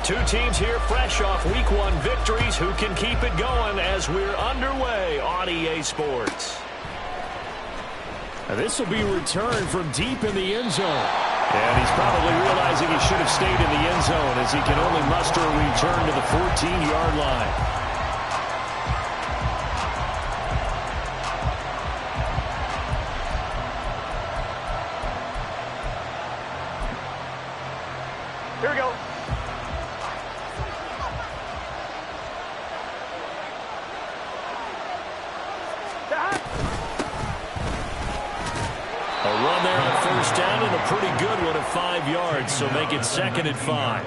Two teams here fresh off Week 1 victories. Who can keep it going as we're underway on EA Sports? This will be returned from deep in the end zone. And he's probably realizing he should have stayed in the end zone as he can only muster a return to the 14-yard line. Here we go. A run there on first down and a pretty good one at 5 yards, so make it 2nd and 5.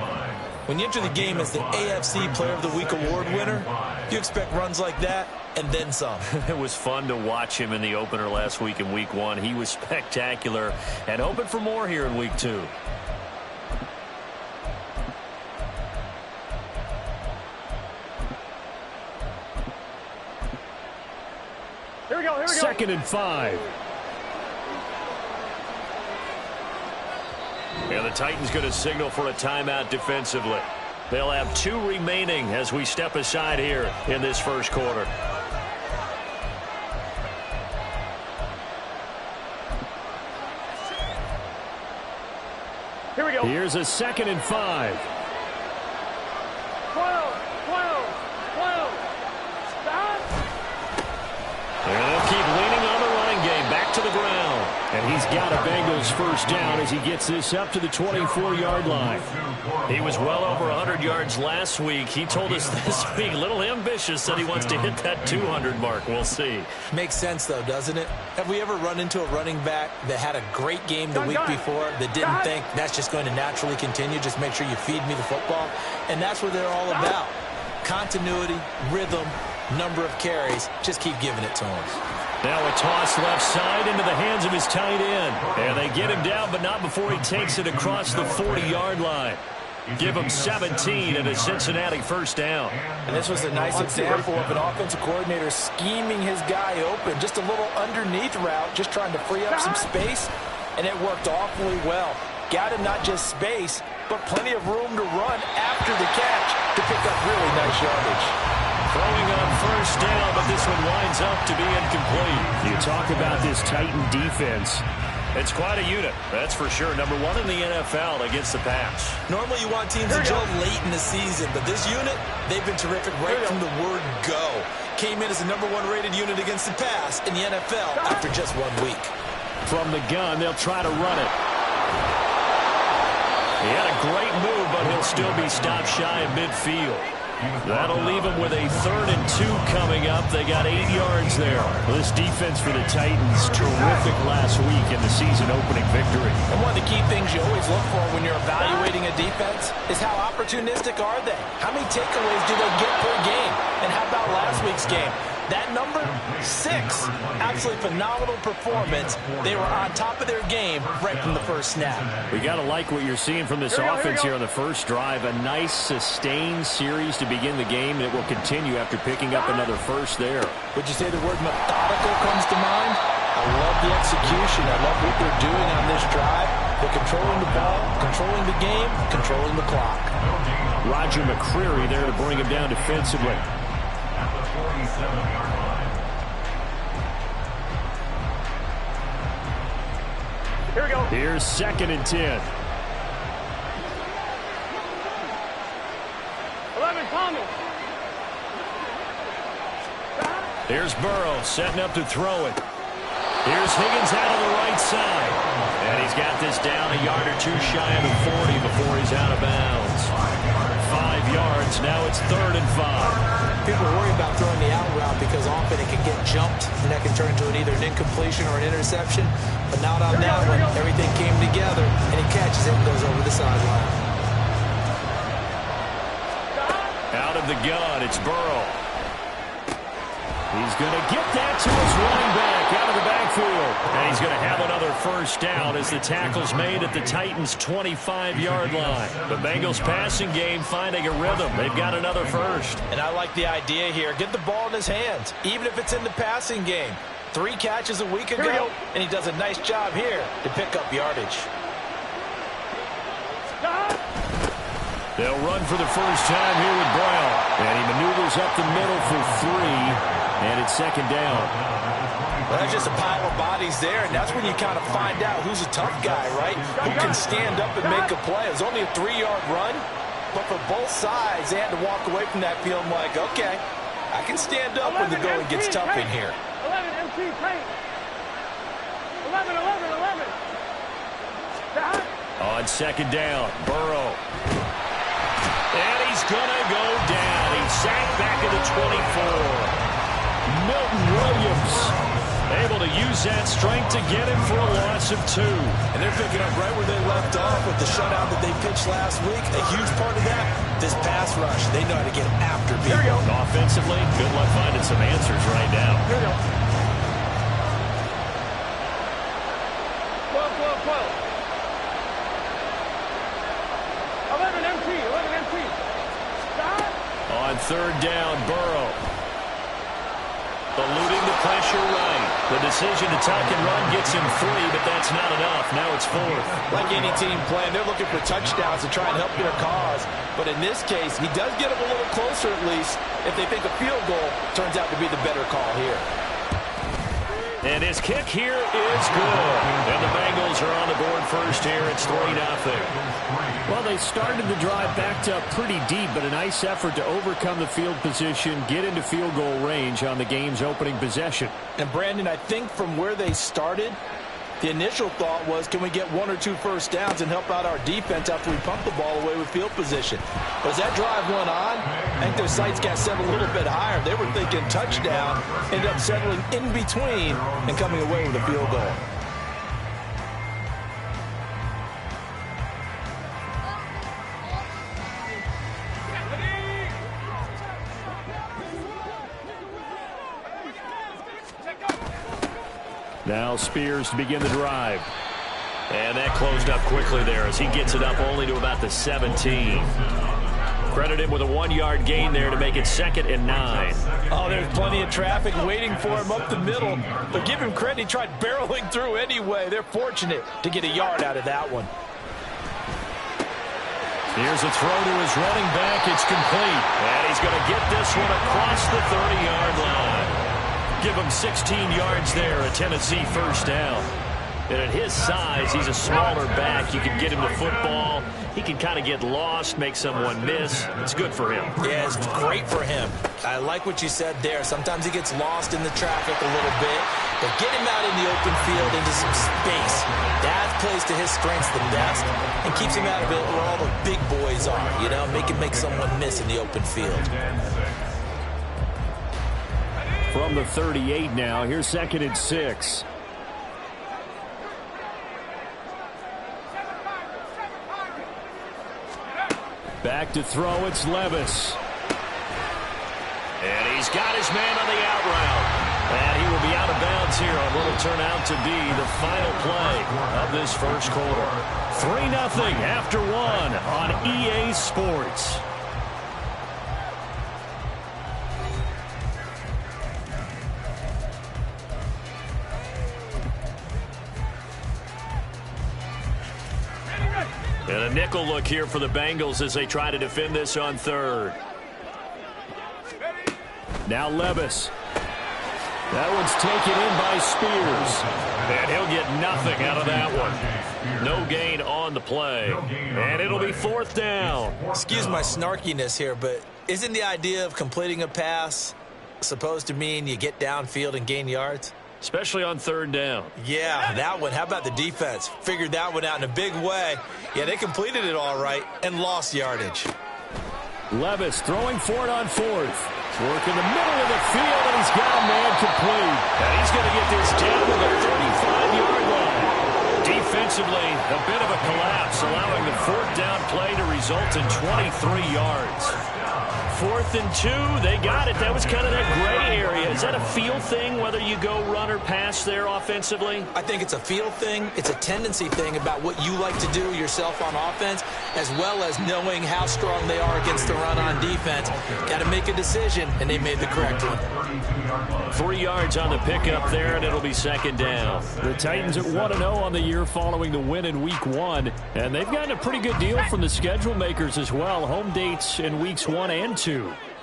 When you enter the game as the AFC Player of the Week award winner, you expect runs like that and then some. It was fun to watch him in the opener last week in Week 1. He was spectacular and hoping for more here in Week 2. Here we go. 2nd and 5. And the Titans going to signal for a timeout defensively. They'll have 2 remaining as we step aside here in this first quarter. Here we go. Here's a 2nd and 5. 12. Stop. And they'll keep leaning on the running game. Back to the ground. And he's got a Bengals first down as he gets this up to the 24-yard line. He was well over 100 yards last week. He told us this week, a little ambitious, that he wants to hit that 200 mark. We'll see. Makes sense, though, doesn't it? Have we ever run into a running back that had a great game the week before that didn't think that's just going to naturally continue? Just make sure you feed me the football. And that's what they're all about. Continuity, rhythm, number of carries. Just keep giving it to him. Now a toss left side into the hands of his tight end. And they get him down, but not before he takes it across the 40-yard line. Give him 17 and a Cincinnati first down. And this was a nice example of an offensive coordinator scheming his guy open. Just a little underneath route, just trying to free up some space, and it worked awfully well. Got him not just space, but plenty of room to run after the catch to pick up really nice yardage. Throwing on first down, but this one winds up to be incomplete. You talk about this Titan defense. It's quite a unit, that's for sure. Number 1 in the NFL against the pass. Normally you want teams to gel late in the season, but this unit, they've been terrific right from the word go. Came in as the number 1 rated unit against the pass in the NFL after just 1 week. From the gun, they'll try to run it. He had a great move, but he'll still be stopped shy of midfield. That'll leave him with a 3rd and 2 coming up. They got 8 yards there. Well, this defense for the Titans, terrific last week in the season-opening victory. And one of the key things you always look for when you're evaluating a defense is how opportunistic are they? How many takeaways do they get per game? And how about last week's game? That number, 6. Absolutely phenomenal performance. They were on top of their game right from the first snap. We got to like what you're seeing from this offense here on the first drive. A nice, sustained series to begin the game, and it will continue after picking up another first there. Would you say the word methodical comes to mind? I love the execution. I love what they're doing on this drive. They're controlling the ball, controlling the game, controlling the clock. Roger McCreary there to bring him down defensively. Here we go. Here's 2nd and 10. 11 coming. Here's Burrow setting up to throw it. Here's Higgins out on the right side. And he's got this down a yard or 2 shy of the 40 before he's out of bounds. 5 yards. Now it's 3rd and 5. People worry about throwing the out route because often it can get jumped and that can turn into either an incompletion or an interception. But not on that one. Everything came together and he catches it and goes over the sideline. Out of the gun, it's Burrow. He's going to get that to his running back out of the backfield. And he's going to have another first down as the tackle's made at the Titans' 25-yard line. The Bengals passing game finding a rhythm. They've got another first. And I like the idea here. Get the ball in his hands, even if it's in the passing game. 3 catches a week ago, and he does a nice job here to pick up yardage. They'll run for the first time here with Brown. And he maneuvers up the middle for 3. And it's second down. Well, that's just a pile of bodies there, and that's when you kind of find out who's a tough guy, right? Who can stand up and make a play. It was only a 3-yard run, but for both sides, they had to walk away from that feeling like, okay, I can stand up when the going gets tough in here. 11 MT paint. 11, 11, 11. Down. On second down, Burrow. And he's going to go down. He's sacked back at the 24. Milton Williams able to use that strength to get him for a loss of 2. And they're picking up right where they left off with the shutout that they pitched last week. A huge part of that, this pass rush. They know how to get after people. Here we go. Offensively, good luck finding some answers right now. Here we go. 12, 12, 12. 11 MT, 11 MT. Down. On third down, Burrow. Eluding the pressure right. The decision to tuck and run gets him 3, but that's not enough. Now it's 4th. Like any team playing, they're looking for touchdowns to try and help their cause. But in this case, he does get them a little closer at least if they think a field goal turns out to be the better call here. And his kick here is good. And the Bengals are on the board first here. It's 3-0. Well, they started the drive backed up pretty deep, but a nice effort to overcome the field position, get into field goal range on the game's opening possession. And, Brandon, I think from where they started, the initial thought was, can we get 1 or 2 first downs and help out our defense after we pump the ball away with field position? But as that drive went on, I think their sights got set a little bit higher. They were thinking touchdown, ended up settling in between and coming away with a field goal. Now Spears to begin the drive. And that closed up quickly there as he gets it up only to about the 17. Credit him with a 1-yard gain there to make it 2nd and 9. Oh, there's plenty of traffic waiting for him up the middle. But give him credit, he tried barreling through anyway. They're fortunate to get a yard out of that one. Here's a throw to his running back. It's complete. And he's going to get this one across the 30-yard line. Give him 16 yards there, a Tennessee first down. And at his size, he's a smaller back. You can get him the football. He can kind of get lost, make someone miss. It's good for him. Yeah, it's great for him. I like what you said there. Sometimes he gets lost in the traffic a little bit. But get him out in the open field into some space. That plays to his strengths the best and keeps him out of it where all the big boys are. You know, make someone miss in the open field. From the 38 now, here's 2nd and 6. Back to throw, it's Levis. And he's got his man on the out route. And he will be out of bounds here on what will turn out to be the final play of this first quarter. 3-0 after 1 on EA Sports. And a nickel look here for the Bengals as they try to defend this on 3rd. Now Levis. That one's taken in by Spears. And he'll get nothing out of that one. No gain on the play. And it'll be 4th down. Excuse my snarkiness here, but isn't the idea of completing a pass supposed to mean you get downfield and gain yards? Especially on 3rd down. Yeah, that one. How about the defense? Figured that one out in a big way. Yeah, they completed it all right and lost yardage. Levis throwing for it on 4th. Work in the middle of the field, and he's got a man complete. And he's going to get this down to the 35-yard line. Defensively, a bit of a collapse, allowing the 4th down play to result in 23 yards. 4th and 2. They got it. That was kind of that gray area. Is that a feel thing, whether you go run or pass there offensively? I think it's a feel thing. It's a tendency thing about what you like to do yourself on offense, as well as knowing how strong they are against the run on defense. Got to make a decision, and they made the correct one. 3 yards on the pickup there, and it'll be 2nd down. The Titans at 1-0 on the year following the win in Week 1, and they've gotten a pretty good deal from the schedule makers as well. Home dates in Weeks 1 and 2.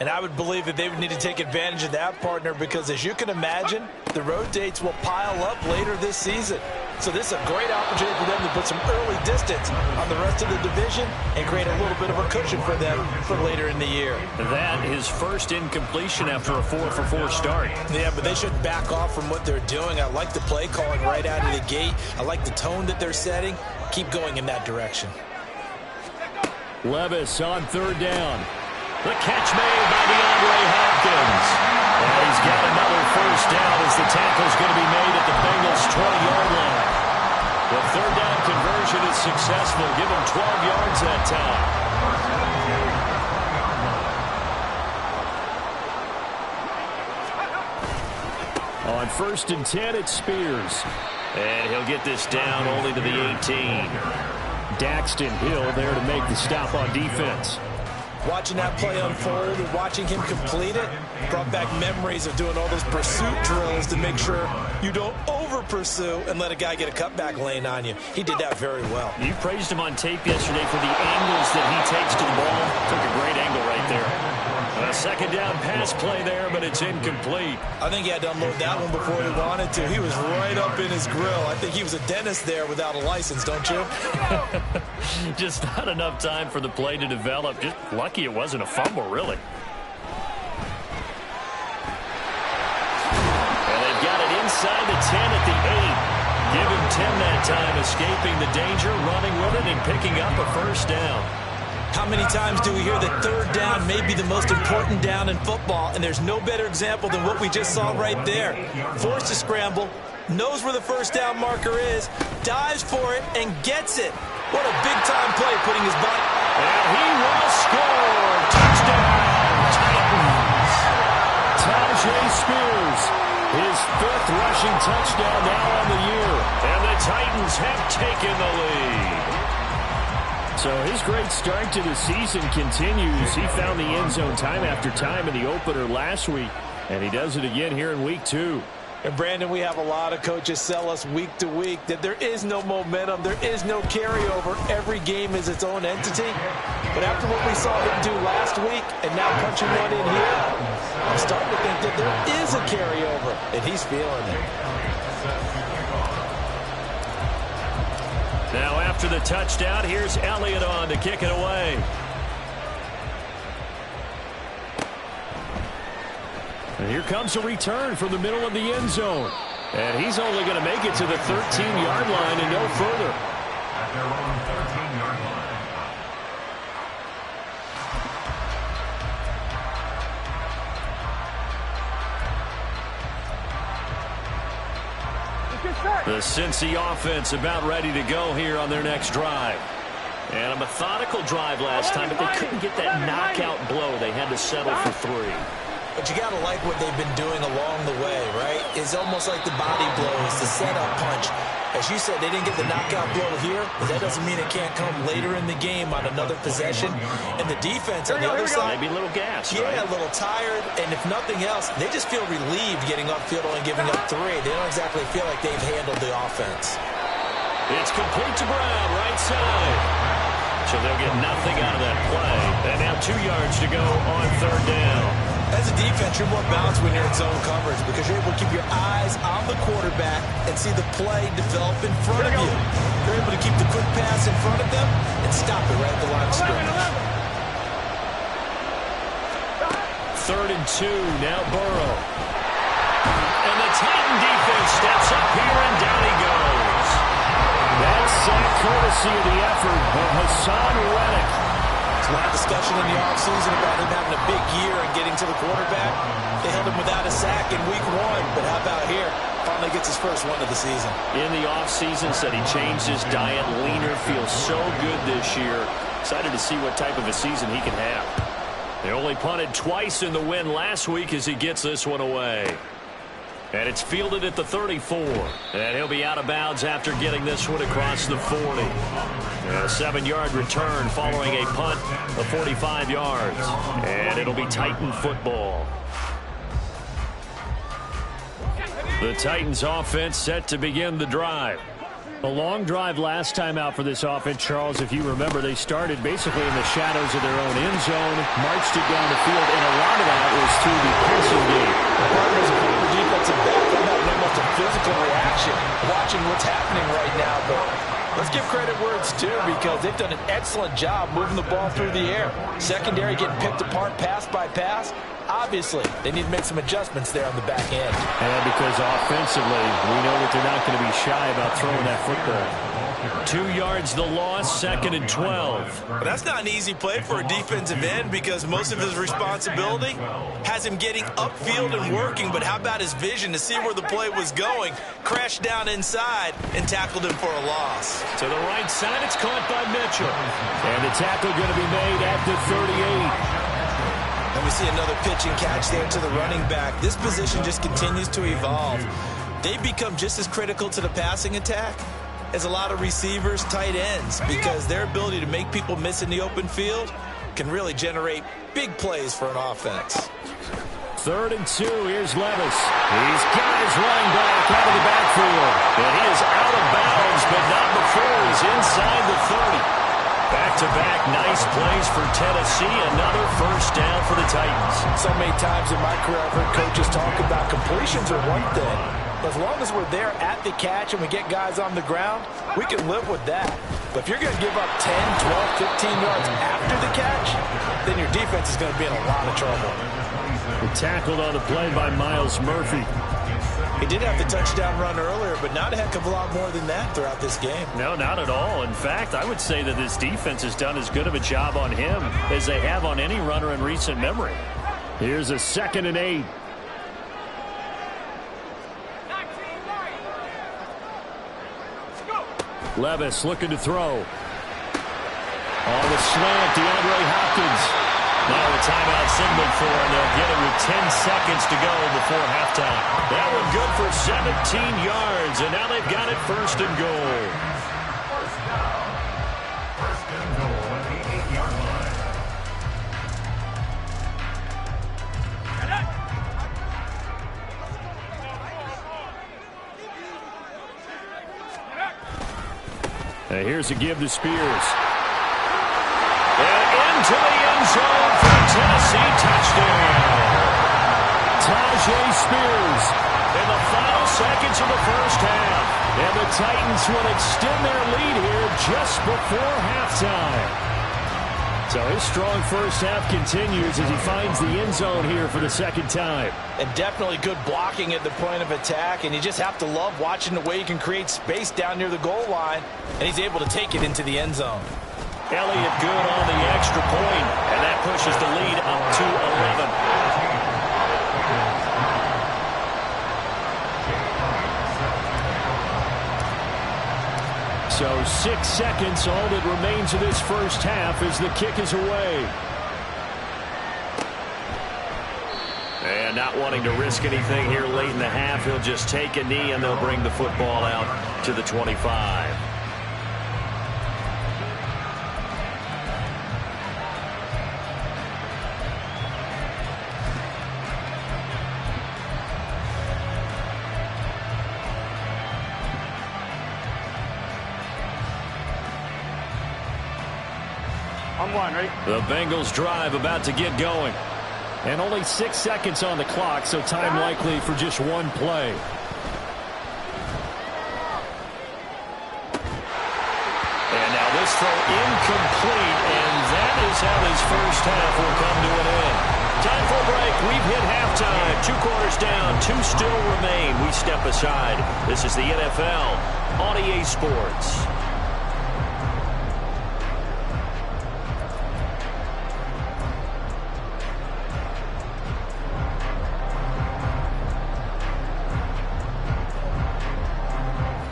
And I would believe that they would need to take advantage of that, partner, because as you can imagine, the road dates will pile up later this season. So this is a great opportunity for them to put some early distance on the rest of the division and create a little bit of a cushion for them for later in the year. That his first incompletion after a 4-for-4 start. Yeah, but they shouldn't back off from what they're doing. I like the play calling right out of the gate. I like the tone that they're setting. Keep going in that direction. Levis on 3rd down. The catch made by DeAndre Hopkins. And he's got another first down as the tackle's going to be made at the Bengals' 20-yard line. The 3rd down conversion is successful. Give him 12 yards that time. On 1st and 10, it's Spears. And he'll get this down only to the 18. Daxton Hill there to make the stop on defense. Watching that play unfold and watching him complete it brought back memories of doing all those pursuit drills to make sure you don't over-pursue and let a guy get a cutback lane on you. He did that very well. You praised him on tape yesterday for the angles that he takes to the ball. Took a great angle right there. A 2nd down pass play there, but it's incomplete. I think he had to unload that one before he wanted to. He was right up in his grill. I think he was a dentist there without a license, don't you? Just not enough time for the play to develop. Just lucky it wasn't a fumble, really. And they've got it inside the 10 at the 8. Give him 10 that time, escaping the danger, running with it, and picking up a first down. How many times do we hear that 3rd down may be the most important down in football, and there's no better example than what we just saw right there. Forced to scramble, knows where the first down marker is, dives for it, and gets it. What a big-time play, putting his butt. And he will score. Touchdown, Titans. Tajay Spears, his 5th rushing touchdown now on the year. And the Titans have taken the lead. So his great start to the season continues. He found the end zone time after time in the opener last week, and he does it again here in Week 2. And, Brandon, we have a lot of coaches sell us week to week that there is no momentum, there is no carryover. Every game is its own entity. But after what we saw him do last week and now punching one in here, I'm starting to think that there is a carryover, and he's feeling it. Now after the touchdown, here's Elliott on to kick it away. And here comes a return from the middle of the end zone. And he's only going to make it to the 13-yard line and no further. At their own 13-yard line. The Cincy offense about ready to go here on their next drive. And a methodical drive last time, but they couldn't get that knockout blow. They had to settle for 3. But you got to like what they've been doing along the way, right? It's almost like the body blows, the setup punch. As you said, they didn't get the knockout blow here, but that doesn't mean it can't come later in the game on another possession. And the defense on the other side, maybe a little gas, yeah, right? A little tired. And if nothing else, they just feel relieved getting upfield and giving up 3. They don't exactly feel like they've handled the offense. It's complete to Brown, right side. So they'll get nothing out of that play. And now 2 yards to go on 3rd down. As a defense, you're more balanced when you're in zone coverage because you're able to keep your eyes on the quarterback and see the play develop in front of you. You're able to keep the quick pass in front of them and stop it right at the line of scrimmage. 3rd and 2, now Burrow. And the Titan defense steps up here, and down he goes. That's sack courtesy of the effort of Hassan Reddick. There's a lot of discussion in the offseason about him having a big year and getting to the quarterback. They held him without a sack in week 1, but how about here? Finally gets his first one of the season. In the offseason, said he changed his diet, leaner, feels so good this year. Excited to see what type of a season he can have. They only punted twice in the win last week as he gets this one away. And it's fielded at the 34. And he'll be out of bounds after getting this one across the 40. And a 7-yard return following a punt of 45 yards. And it'll be Titan football. The Titans offense set to begin the drive. A long drive last time out for this offense, Charles. If you remember, they started basically in the shadows of their own end zone, marched it down the field, and a lot of that was through the passing game. Partners of the defensive back, I'm having almost a physical reaction watching what's happening right now. But let's give credit where it's due because they've done an excellent job moving the ball through the air. Secondary getting picked apart pass by pass. Obviously, they need to make some adjustments there on the back end. And because offensively, we know that they're not going to be shy about throwing that football. 2 yards the loss, 2nd and 12. But that's not an easy play for a defensive end because most of his responsibility has him getting upfield and working. But how about his vision to see where the play was going, crashed down inside, and tackled him for a loss. To the right side, it's caught by Mitchell. And the tackle going to be made at the 38. And we see another pitch and catch there to the running back. This position just continues to evolve. They become just as critical to the passing attack as a lot of receivers, tight ends, because their ability to make people miss in the open field can really generate big plays for an offense. 3rd and 2, here's Levis. He's got his running back out of the backfield. And he is out of bounds, but not before he's inside the 30. Back-to-back nice plays for Tennessee. Another first down for the Titans. So many times in my career I've heard coaches talk about completions are one thing. But as long as we're there at the catch and we get guys on the ground, we can live with that. But if you're going to give up 10, 12, 15 yards after the catch, then your defense is going to be in a lot of trouble. Tackled on the play by Miles Murphy. He did have the touchdown run earlier, but not a heck of a lot more than that throughout this game. No, not at all. In fact, I would say that this defense has done as good of a job on him as they have on any runner in recent memory. Here's a 2nd and 8. Levis looking to throw. On the slant, DeAndre Hopkins. Now a timeout signaled for, and they'll get it with 10 seconds to go before halftime. That one good for 17 yards, and now they've got it 1st and goal. First and goal at the 8-yard line. Here's a give to Spears. And into the end zone for Tennessee, touchdown. Tajay Spears in the final seconds of the first half. And the Titans will extend their lead here just before halftime. So his strong first half continues as he finds the end zone here for the 2nd time. And definitely good blocking at the point of attack, and you just have to love watching the way he can create space down near the goal line, and he's able to take it into the end zone. Elliott good on the extra point, and that pushes the lead up to 11. So 6 seconds, all that remains of this first half as the kick is away. And not wanting to risk anything here late in the half, he'll just take a knee and they'll bring the football out to the 25. I'm going, ready? The Bengals drive about to get going. And only 6 seconds on the clock, so time likely for just one play. And now this throw incomplete, and that is how this first half will come to an end. Time for a break. We've hit halftime. 2 quarters down, 2 still remain. We step aside. This is the NFL on EA Sports.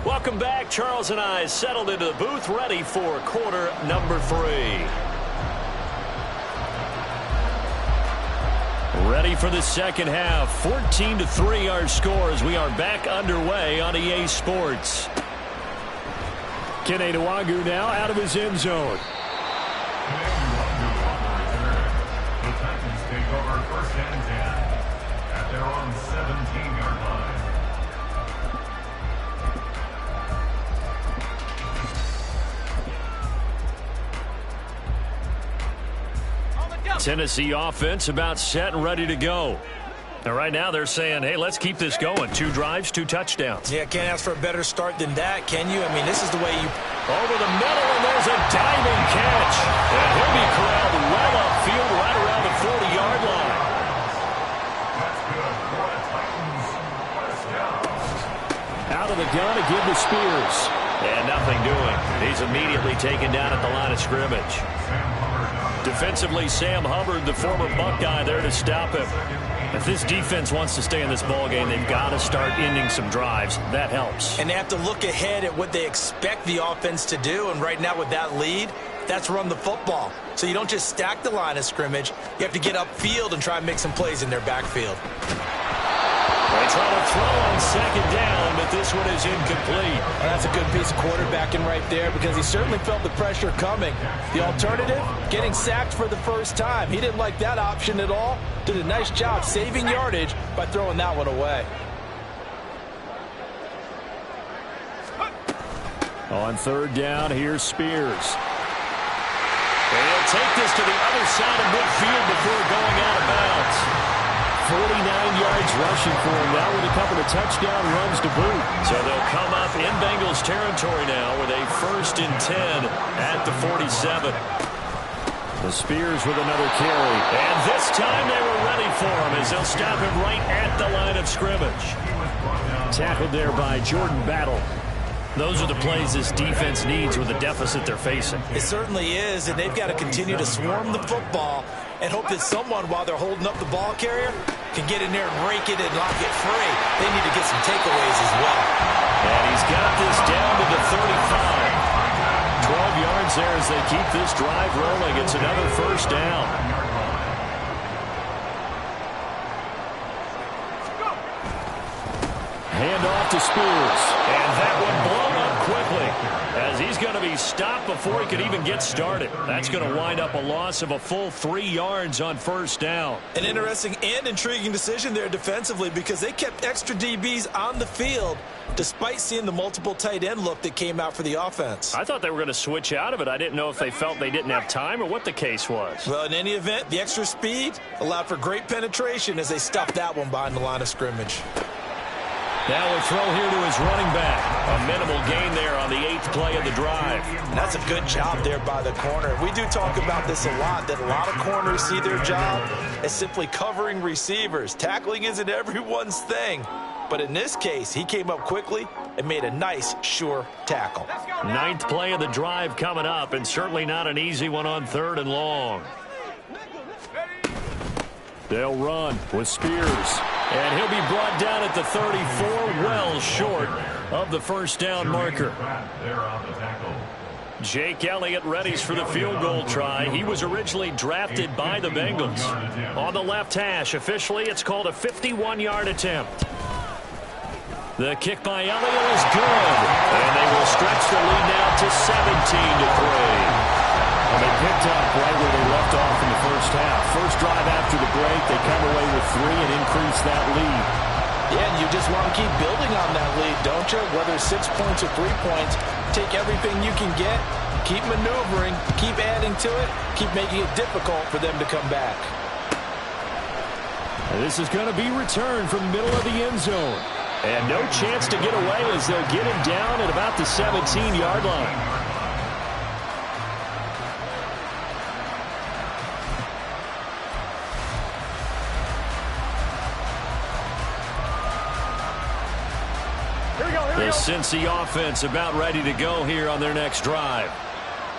Welcome back. Charles and I settled into the booth, ready for quarter number 3. ready for the second half. 14-3 our score as we are back underway on EA Sports. Kene Nwagu now out of his end zone. The Titans take over first and 10 at their own 17-yard line. Tennessee offense about set and ready to go. And right now they're saying, hey, let's keep this going. 2 drives, 2 touchdowns. Yeah, can't ask for a better start than that, can you? I mean, this is the way you... Over the middle, and there's a diving catch. And he'll be corralled well upfield right around the 40-yard line. That's good for the Titans. First down. Out of the gun again to Spears. And nothing doing. He's immediately taken down at the line of scrimmage. Defensively, Sam Hubbard, the former Buckeye, there to stop him. If this defense wants to stay in this ballgame, they've got to start ending some drives. That helps. And they have to look ahead at what they expect the offense to do. And right now with that lead, that's run the football. So you don't just stack the line of scrimmage. You have to get upfield and try and make some plays in their backfield. They try to throw on second down, but this one is incomplete. Well, that's a good piece of quarterbacking right there because he certainly felt the pressure coming. The alternative, getting sacked for the first time. He didn't like that option at all. Did a nice job saving yardage by throwing that one away. On third down, here's Spears. And he'll take this to the other side of midfield before going out of bounds. 49 yards rushing for him now with a couple of touchdown runs to boot. So they'll come up in Bengals territory now with a 1st and 10 at the 47. The Spears with another carry. And this time they were ready for him as they'll stop him right at the line of scrimmage. Tackled there by Jordan Battle. Those are the plays this defense needs with the deficit they're facing. It certainly is, and they've got to continue to swarm the football and hope that someone, while they're holding up the ball carrier, can get in there and rake it and lock it free. They need to get some takeaways as well. And he's got this down to the 35. 12 yards there as they keep this drive rolling. It's another first down. Hand off to Spears. And that one blown up quickly as he's going to be stopped before he could even get started. That's going to wind up a loss of a full 3 yards on first down. An interesting and intriguing decision there defensively because they kept extra DBs on the field despite seeing the multiple tight end look that came out for the offense. I thought they were going to switch out of it. I didn't know if they felt they didn't have time or what the case was. Well, in any event, the extra speed allowed for great penetration as they stuffed that one behind the line of scrimmage. Now a throw here to his running back. A minimal gain there on the 8th play of the drive. And that's a good job there by the corner. We do talk about this a lot, that a lot of corners see their job as simply covering receivers. Tackling isn't everyone's thing. But in this case, he came up quickly and made a nice, sure tackle. 9th play of the drive coming up, and certainly not an easy one on 3rd and long. They'll run with Spears. And he'll be brought down at the 34, well short of the first down marker. Jake Elliott readies for the field goal try. He was originally drafted by the Bengals. On the left hash, officially, it's called a 51-yard attempt. The kick by Elliott is good. And they will stretch the lead now to 17-3. And they picked up right where they left off in the first half. First drive after the break, they come away with 3 and increase that lead. Yeah, and you just want to keep building on that lead, don't you? Whether 6 points or 3 points, take everything you can get, keep maneuvering, keep adding to it, keep making it difficult for them to come back. And this is going to be returned from the middle of the end zone. And no chance to get away as they'll get him down at about the 17-yard line. The Cincy offense about ready to go here on their next drive.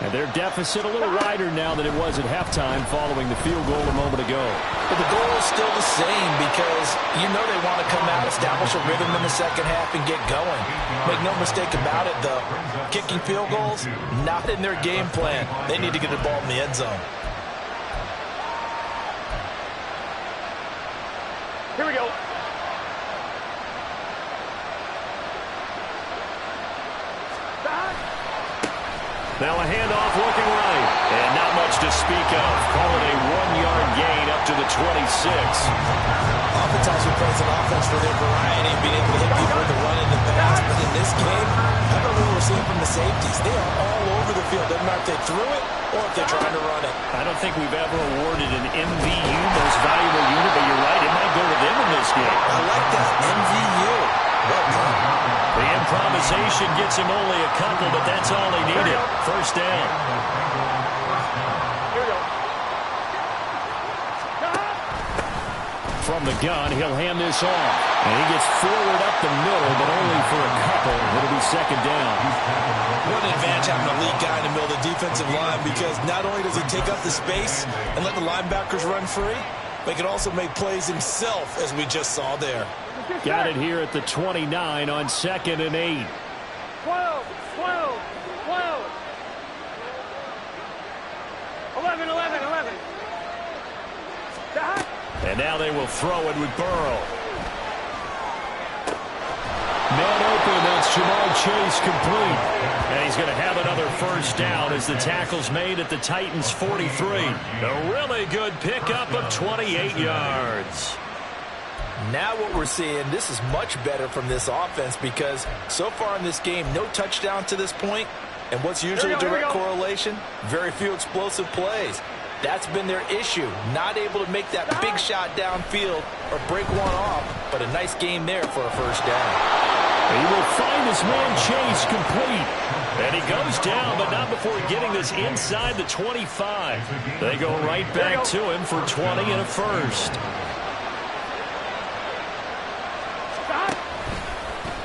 And their deficit a little wider now than it was at halftime following the field goal a moment ago. But the goal is still the same because you know they want to come out, establish a rhythm in the second half, and get going. Make no mistake about it, though. Kicking field goals, not in their game plan. They need to get the ball in the end zone. Here we go. Now a handoff looking right. And not much to speak of. Call it a 1-yard gain up to the 26. Oftentimes we praise an offense for their variety and being able to hit people with the run in the pass. But in this game, I don't know what we're seeing from the safeties. They are all over the field. Doesn't matter if they threw it or if they're trying to run it. I don't think we've ever awarded an MVU, most valuable unit, but you're right. It might go to them in this game. I like that. MVU. Well done. The improvisation gets him only a couple, but that's all he needed. First down. Here we go. From the gun, he'll hand this off. And he gets forward up the middle, but only for a couple. It'll be second down. What an advantage having a lead guy in the middle of the defensive line, because not only does he take up the space and let the linebackers run free, but he can also make plays himself, as we just saw there. Got it here at the 29 on 2nd and 8. 12, 12, 12. 11, 11, 11. And now they will throw it with Burrow. Man open, that's Jamar Chase complete. And he's going to have another first down as the tackle's made at the Titans' 43. A really good pickup of 28 yards. Now what we're seeing, this is much better from this offense, because so far in this game, no touchdown to this point. And what's usually a direct correlation? Very few explosive plays. That's been their issue. Not able to make that big shot downfield or break one off, but a nice game there for a first down. He will find his man Chase complete. And he goes down, but not before getting this inside the 25. They go right back to him for 20 and a first.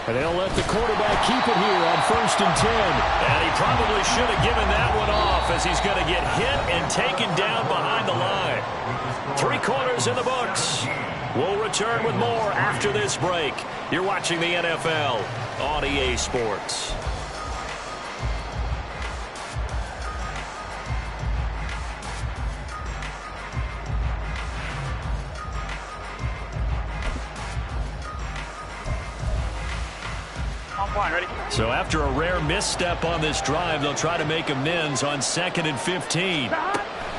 And they'll let the quarterback keep it here on 1st and 10. And he probably should have given that one off, as he's going to get hit and taken down behind the line. 3 quarters in the books. We'll return with more after this break. You're watching the NFL on EA Sports. Ready? So after a rare misstep on this drive, they'll try to make amends on 2nd and 15.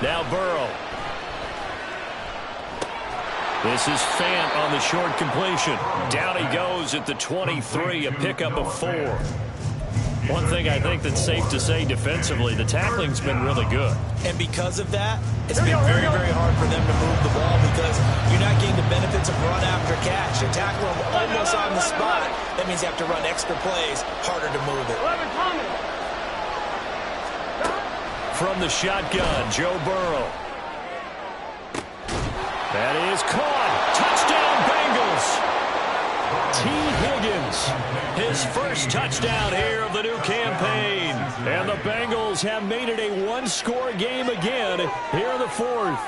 Now Burrow. This is Fant on the short completion. Down he goes at the 23, a pickup of 4. One thing I think that's safe to say defensively, the tackling's been really good. And because of that, it's been very, very hard for them to move the ball, because you're not getting the benefits of run after catch. You tackle them almost on the spot. That means you have to run extra plays, harder to move it. 11, Thomas. From the shotgun, Joe Burrow. That is caught. Touchdown, Bengals. T. Higgins, his first touchdown here of the new campaign. And the Bengals have made it a one-score game again here in the 4th.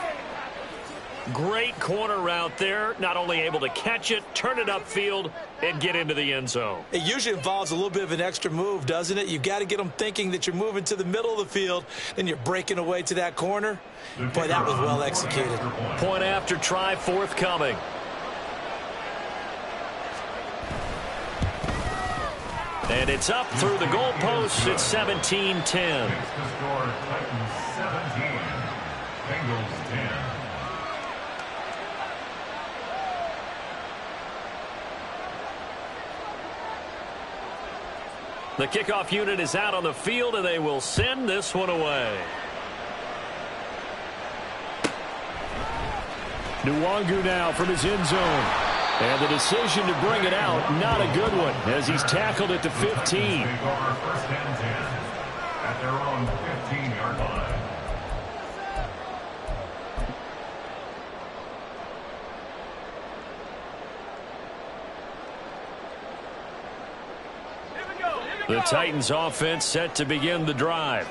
Great corner route there. Not only able to catch it, turn it upfield, and get into the end zone. It usually involves a little bit of an extra move, doesn't it? You've got to get them thinking that you're moving to the middle of the field, and you're breaking away to that corner. Boy, that was well executed. Point after try forthcoming. And it's up through the goalposts. It's 17-10. The score, Titans 17, Bengals 10. The kickoff unit is out on the field, and they will send this one away. Nwangu now from his end zone. And the decision to bring it out, not a good one, as he's tackled at the 15. Take over 1st and 10 at their own 15-yard line. The Titans offense set to begin the drive.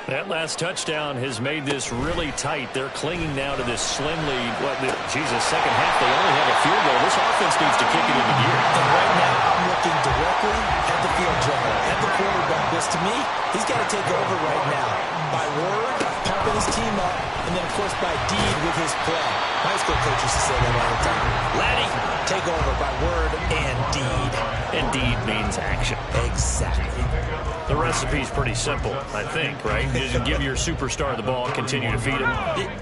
That last touchdown has made this really tight. They're clinging now to this slim lead. Second half, they only have a field goal. This offense needs to kick it into gear. And right now, I'm looking directly at the field general, at the quarterback. Because to me, he's got to take over right now. By word, pumping his team up, and then, of course, by deed with his play. High school coaches used to say that all the time. Laddie, take over by word and deed. And deed means action. Exactly. The recipe's pretty simple, I think, right? Just give your superstar the ball, continue to feed him.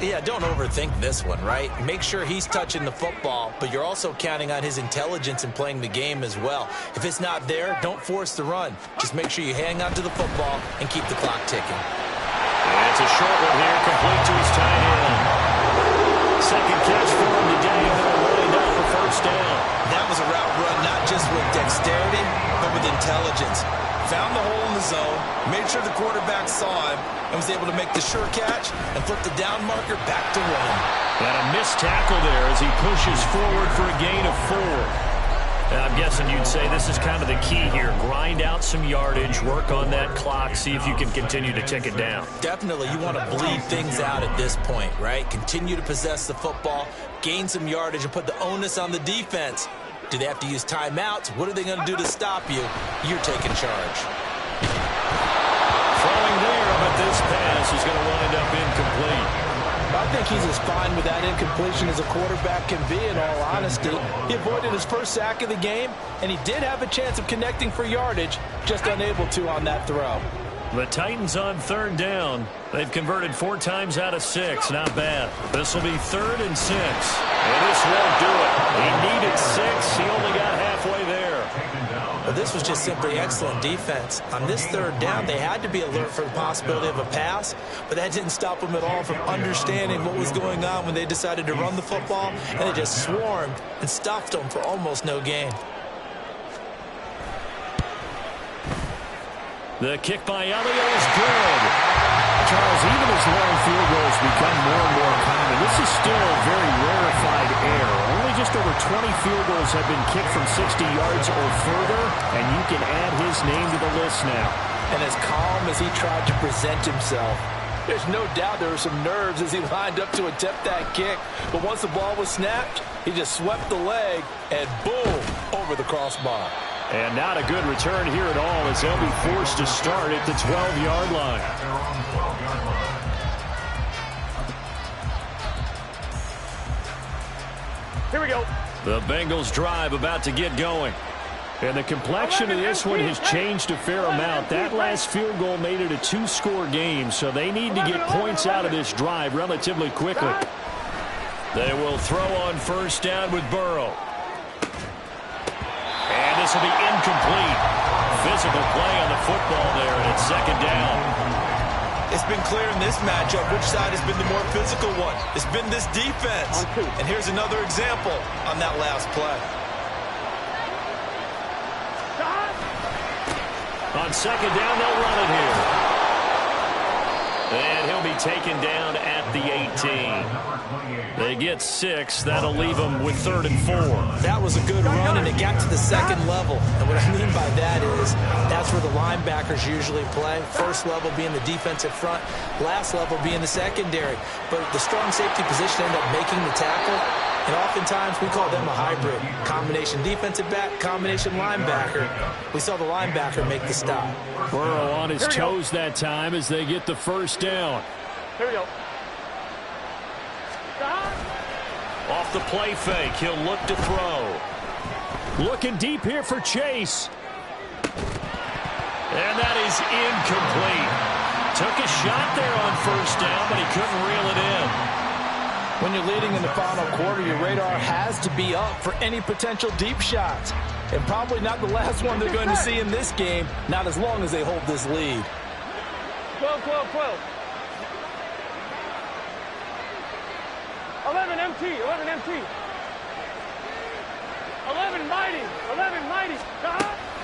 Yeah, don't overthink this one, right? Make sure he's touching the football, but you're also counting on his intelligence in playing the game as well. If it's not there, don't force the run. Just make sure you hang on to the football and keep the clock ticking. And it's a short one here, complete to his tight end. Second catch for him today, and they're lined up for first down. That was a route run not just with dexterity, but with intelligence. Found the hole in the zone, made sure the quarterback saw him, and was able to make the sure catch and flip the down marker back to 1. And a missed tackle there as he pushes forward for a gain of 4. And I'm guessing you'd say this is kind of the key here. Grind out some yardage, work on that clock, see if you can continue to tick it down. Definitely, you want to bleed things out at this point, right? Continue to possess the football, gain some yardage, and put the onus on the defense. Do they have to use timeouts? What are they going to do to stop you? You're taking charge. Throwing there, but this pass is going to wind up incomplete. I think he's as fine with that incompletion as a quarterback can be, in all honesty. He avoided his first sack of the game, and he did have a chance of connecting for yardage, just unable to on that throw. The Titans on third down. They've converted 4 times out of 6. Not bad. This will be 3rd and 6. And this won't do it. He needed 6. He only got halfway there. Well, this was just simply excellent defense. On this 3rd down, they had to be alert for the possibility of a pass, but that didn't stop them at all from understanding what was going on when they decided to run the football, and they just swarmed and stuffed them for almost no gain. The kick by Elio is good. Charles, even as long field goals become more and more common, this is still a very rarefied error. Only just over 20 field goals have been kicked from 60 yards or further, and you can add his name to the list now. And as calm as he tried to present himself, there's no doubt there were some nerves as he lined up to attempt that kick. But once the ball was snapped, he just swept the leg and boom, over the crossbar. And not a good return here at all as they'll be forced to start at the 12-yard line. Here we go. The Bengals drive about to get going. And the complexion of this one has changed a fair amount. That last field goal made it a 2-score game, so they need to get points out of this drive relatively quickly. They will throw on first down with Burrow. And this will be incomplete. Physical play on the football there, and it's 2nd down. It's been clear in this matchup which side has been the more physical one. It's been this defense. And here's another example on that last play. On 2nd down, they'll run it here. And he'll be taken down at the 18. They get 6. That'll leave them with 3rd and 4. That was a good run, and it got to the 2nd level. And what I mean by that is that's where the linebackers usually play. First level being the defensive front, last level being the secondary. But the strong safety position ended up making the tackle. And oftentimes we call them a hybrid. Combination defensive back, combination linebacker. We saw the linebacker make the stop. Burrow on his toes that time as they get the first down. Here we go. Off the play fake, he'll look to throw. Looking deep here for Chase. And that is incomplete. Took a shot there on first down, but he couldn't reel it in. When you're leading in the final quarter, your radar has to be up for any potential deep shots. And probably not the last one they're going to see in this game, not as long as they hold this lead. 12, 12, 12. 11 MT, 11 MT. 11 mighty, 11 mighty.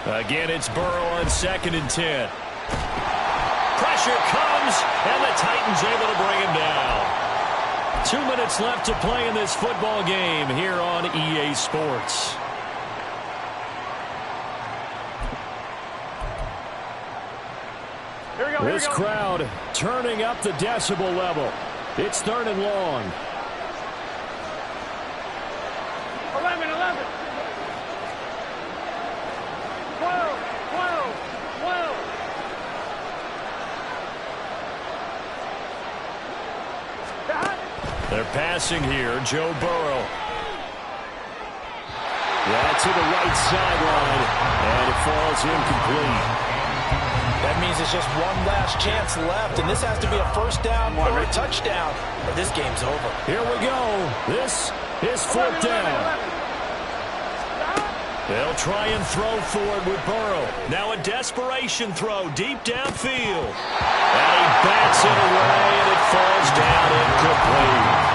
Again, it's Burrow on 2nd and 10. Pressure comes, and the Titans able to bring him down. 2 minutes left to play in this football game here on EA Sports. Here we go, This crowd turning up the decibel level. It's 3rd and long. 11, 11. 12, 12, 12. They're passing here. Joe Burrow. Yeah, to the right sideline, and it falls incomplete. That means it's just one last chance left, and this has to be a first down or a touchdown, or this game's over. Here we go. This is fourth down. They'll try and throw for it with Burrow. Now a desperation throw deep downfield. And he bats it away, and it falls down incomplete.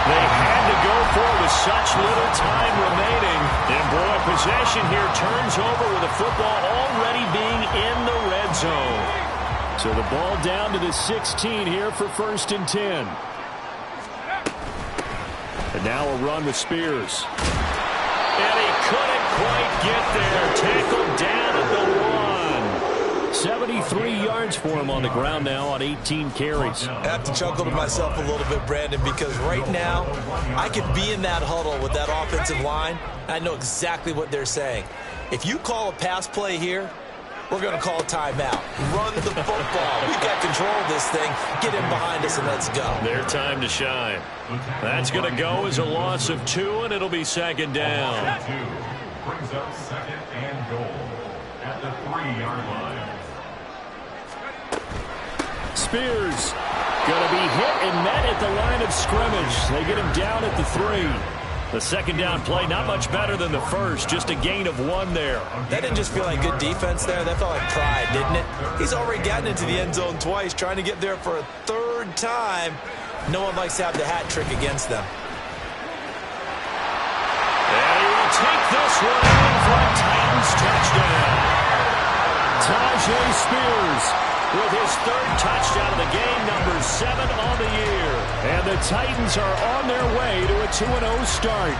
They had to go for it with such little time remaining. And boy, possession here turns over with the football already being in the red zone. So the ball down to the 16 here for 1st and 10. And now a run with Spears. And he couldn't quite get there. Tackled down at the 1. 73 yards for him on the ground now on 18 carries. I have to chuckle to myself a little bit, Brandon, because right now I could be in that huddle with that offensive line. I know exactly what they're saying. If you call a pass play here, we're going to call a timeout. Run the football. We've got control of this thing. Get in behind us and let's go. Their time to shine. That's going to go as a loss of 2, and it'll be 2nd down. Brings up 2nd and goal at the 3-yard line. Spears going to be hit and met at the line of scrimmage. They get him down at the 3. The 2nd down play, not much better than the first, just a gain of 1 there. That didn't just feel like good defense there. That felt like pride, didn't it? He's already gotten into the end zone twice, trying to get there for a 3rd time. No one likes to have the hat trick against them. And he will take this one in for a Titans touchdown. Tajay Spears with his 3rd touchdown of the game, number 7 on the year. And the Titans are on their way to a 2-0 start.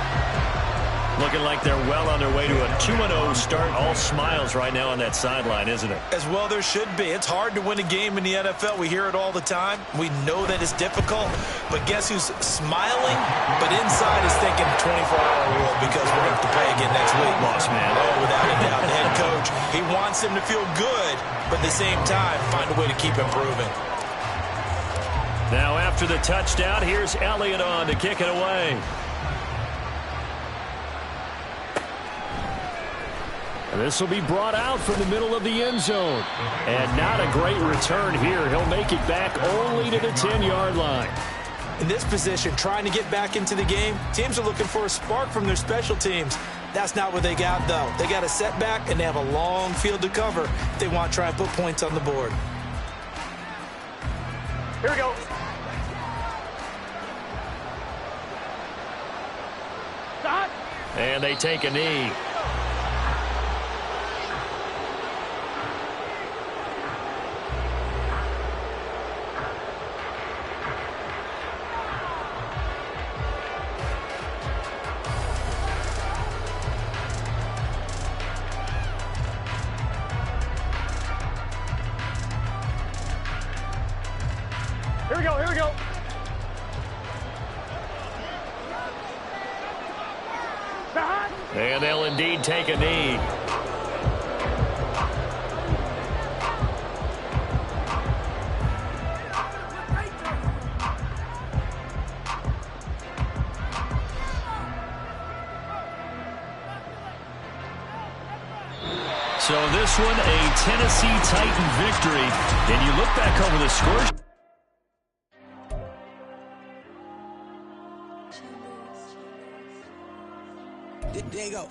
Looking like they're well on their way to a 2-0 start. All smiles right now on that sideline, isn't it? As well there should be. It's hard to win a game in the NFL. We hear it all the time. We know that it's difficult. But guess who's smiling? But inside is thinking 24-hour rule because we're going to have to play again next week. Lost man. Oh, without a doubt. The head coach, he wants him to feel good, but at the same time, find a way to keep improving. Now after the touchdown, here's Elliott on to kick it away. This will be brought out from the middle of the end zone. And not a great return here. He'll make it back only to the 10-yard line. In this position, trying to get back into the game, teams are looking for a spark from their special teams. That's not what they got, though. They got a setback, and they have a long field to cover if they want to try and put points on the board. Here we go. Stop. And they take a knee. Here we go, here we go. Stop. And they'll indeed take a knee. So this one, a Tennessee Titan victory. And you look back over the score. There you go.